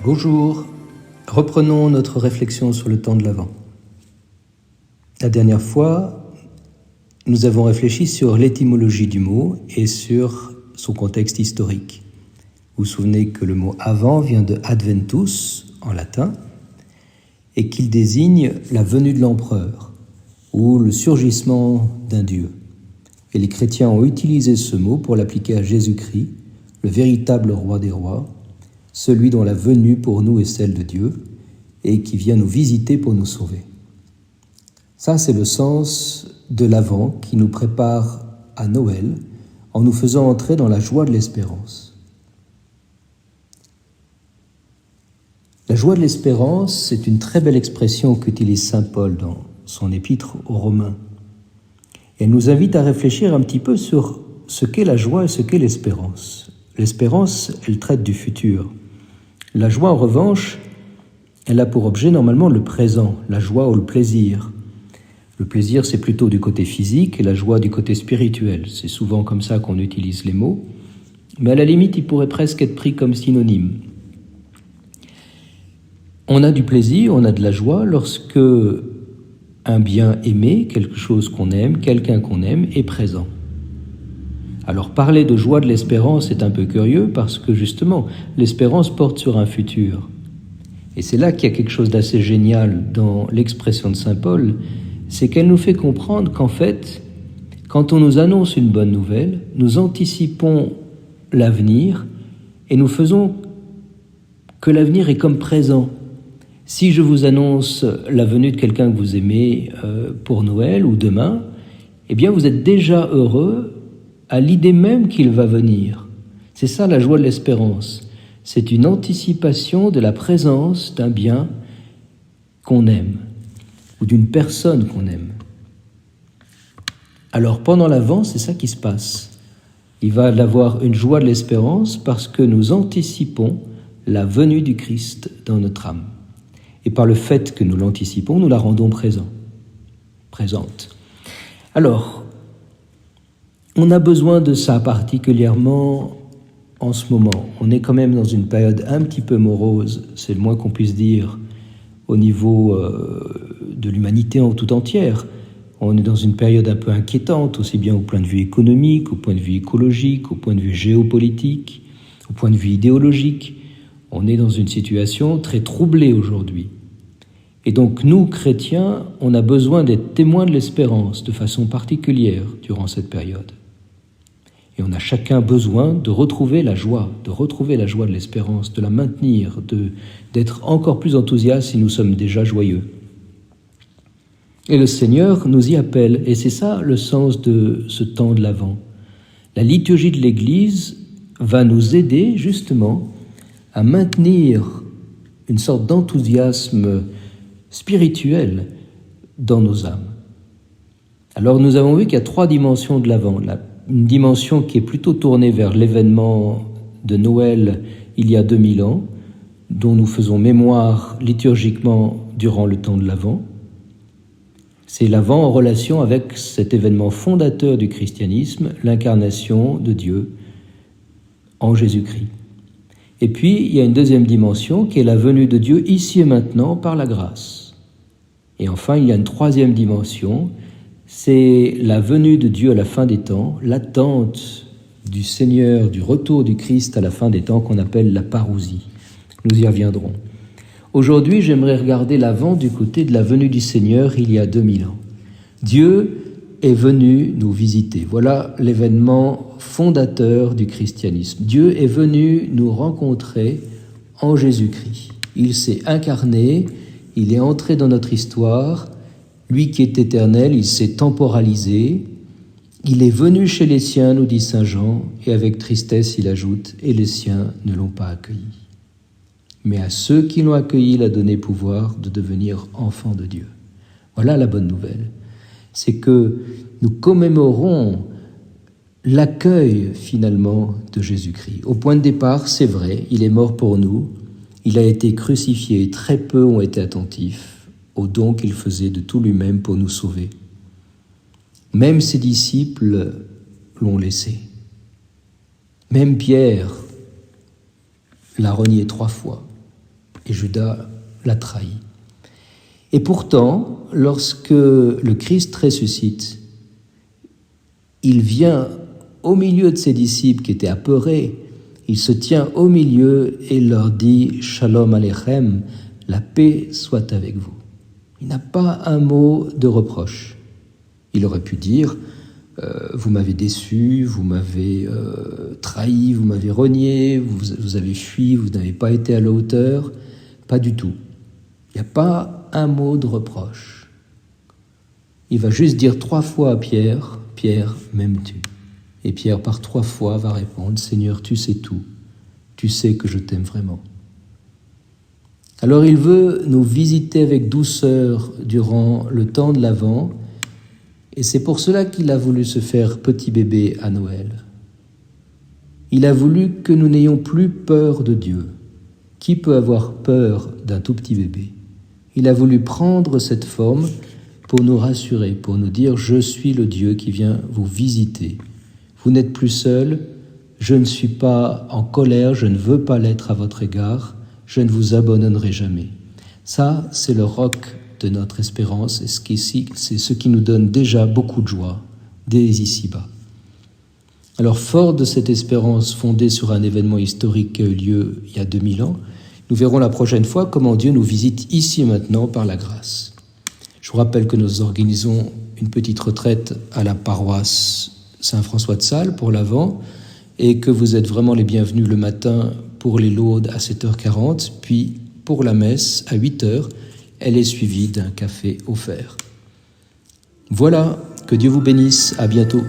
Bonjour, reprenons notre réflexion sur le temps de l'Avent. La dernière fois, nous avons réfléchi sur l'étymologie du mot et sur son contexte historique. Vous vous souvenez que le mot « avant » vient de « adventus » en latin et qu'il désigne la venue de l'empereur ou le surgissement d'un dieu. Et les chrétiens ont utilisé ce mot pour l'appliquer à Jésus-Christ, le véritable roi des rois, celui dont la venue pour nous est celle de Dieu et qui vient nous visiter pour nous sauver. Ça, c'est le sens de l'Avent qui nous prépare à Noël en nous faisant entrer dans la joie de l'espérance. La joie de l'espérance, c'est une très belle expression qu'utilise saint Paul dans son épître aux Romains. Elle nous invite à réfléchir un petit peu sur ce qu'est la joie et ce qu'est l'espérance. L'espérance, elle traite du futur. La joie, en revanche, elle a pour objet normalement le présent, la joie ou le plaisir. Le plaisir, c'est plutôt du côté physique et la joie du côté spirituel. C'est souvent comme ça qu'on utilise les mots, mais à la limite, ils pourraient presque être pris comme synonymes. On a du plaisir, on a de la joie lorsque un bien aimé, quelque chose qu'on aime, quelqu'un qu'on aime, est présent. Alors parler de joie de l'espérance est un peu curieux parce que justement, l'espérance porte sur un futur. Et c'est là qu'il y a quelque chose d'assez génial dans l'expression de saint Paul, c'est qu'elle nous fait comprendre qu'en fait, quand on nous annonce une bonne nouvelle, nous anticipons l'avenir et nous faisons que l'avenir est comme présent. Si je vous annonce la venue de quelqu'un que vous aimez pour Noël ou demain, eh bien vous êtes déjà heureux à l'idée même qu'il va venir. C'est ça la joie de l'espérance. C'est une anticipation de la présence d'un bien qu'on aime ou d'une personne qu'on aime. Alors pendant l'Avent, c'est ça qui se passe. Il va y avoir une joie de l'espérance parce que nous anticipons la venue du Christ dans notre âme. Et par le fait que nous l'anticipons, nous la rendons présente. Alors, on a besoin de ça particulièrement en ce moment. On est quand même dans une période un petit peu morose, c'est le moins qu'on puisse dire, au niveau de l'humanité en tout entière. On est dans une période un peu inquiétante, aussi bien au point de vue économique, au point de vue écologique, au point de vue géopolitique, au point de vue idéologique. On est dans une situation très troublée aujourd'hui. Et donc nous, chrétiens, on a besoin d'être témoins de l'espérance de façon particulière durant cette période. Et on a chacun besoin de retrouver la joie de l'espérance, de la maintenir, d'être encore plus enthousiaste si nous sommes déjà joyeux. Et le Seigneur nous y appelle, et c'est ça le sens de ce temps de l'Avent. La liturgie de l'Église va nous aider justement à maintenir une sorte d'enthousiasme spirituel dans nos âmes. Alors nous avons vu qu'il y a 3 dimensions de l'Avent. Une dimension qui est plutôt tournée vers l'événement de Noël il y a 2000 ans, dont nous faisons mémoire liturgiquement durant le temps de l'Avent. C'est l'Avent en relation avec cet événement fondateur du christianisme, l'incarnation de Dieu en Jésus-Christ. Et puis, il y a une deuxième dimension qui est la venue de Dieu ici et maintenant par la grâce. Et enfin, il y a une troisième dimension, c'est la venue de Dieu à la fin des temps, l'attente du Seigneur, du retour du Christ à la fin des temps qu'on appelle la parousie. Nous y reviendrons. Aujourd'hui, j'aimerais regarder l'Avent du côté de la venue du Seigneur il y a 2000 ans. Dieu est venu nous visiter. Voilà l'événement fondateur du christianisme. Dieu est venu nous rencontrer en Jésus-Christ. Il s'est incarné, il est entré dans notre histoire. Lui qui est éternel, il s'est temporalisé. Il est venu chez les siens, nous dit saint Jean, et avec tristesse il ajoute, et les siens ne l'ont pas accueilli. Mais à ceux qui l'ont accueilli, il a donné pouvoir de devenir enfants de Dieu. Voilà la bonne nouvelle. C'est que nous commémorons l'accueil finalement de Jésus-Christ. Au point de départ, c'est vrai, il est mort pour nous, il a été crucifié et très peu ont été attentifs au don qu'il faisait de tout lui-même pour nous sauver. Même ses disciples l'ont laissé. Même Pierre l'a renié 3 fois. et Judas l'a trahi. Et pourtant, lorsque le Christ ressuscite, il vient au milieu de ses disciples qui étaient apeurés, il se tient au milieu et leur dit « Shalom Aleichem », la paix soit avec vous. Il n'a pas un mot de reproche. Il aurait pu dire vous m'avez déçu, vous m'avez trahi, vous m'avez renié, vous avez fui, vous n'avez pas été à la hauteur. Pas du tout. Il n'y a pas un mot de reproche. Il va juste dire 3 fois à Pierre, « Pierre, m'aimes-tu » ? Et Pierre, par 3 fois, va répondre « Seigneur, tu sais tout. Tu sais que je t'aime vraiment. » Alors il veut nous visiter avec douceur durant le temps de l'Avent, et c'est pour cela qu'il a voulu se faire petit bébé à Noël. Il a voulu que nous n'ayons plus peur de Dieu. Qui peut avoir peur d'un tout petit bébé ? Il a voulu prendre cette forme pour nous rassurer, pour nous dire « Je suis le Dieu qui vient vous visiter. Vous n'êtes plus seul, je ne suis pas en colère, je ne veux pas l'être à votre égard, je ne vous abandonnerai jamais. » Ça, c'est le roc de notre espérance, et c'est ce qui nous donne déjà beaucoup de joie, dès ici-bas. Alors, fort de cette espérance fondée sur un événement historique qui a eu lieu il y a 2000 ans, nous verrons la prochaine fois comment Dieu nous visite ici et maintenant par la grâce. Je vous rappelle que nous organisons une petite retraite à la paroisse Saint-François de Sales pour l'Avent, et que vous êtes vraiment les bienvenus le matin pour les laudes à 7h40, puis pour la messe à 8h, elle est suivie d'un café offert. Voilà, que Dieu vous bénisse, à bientôt.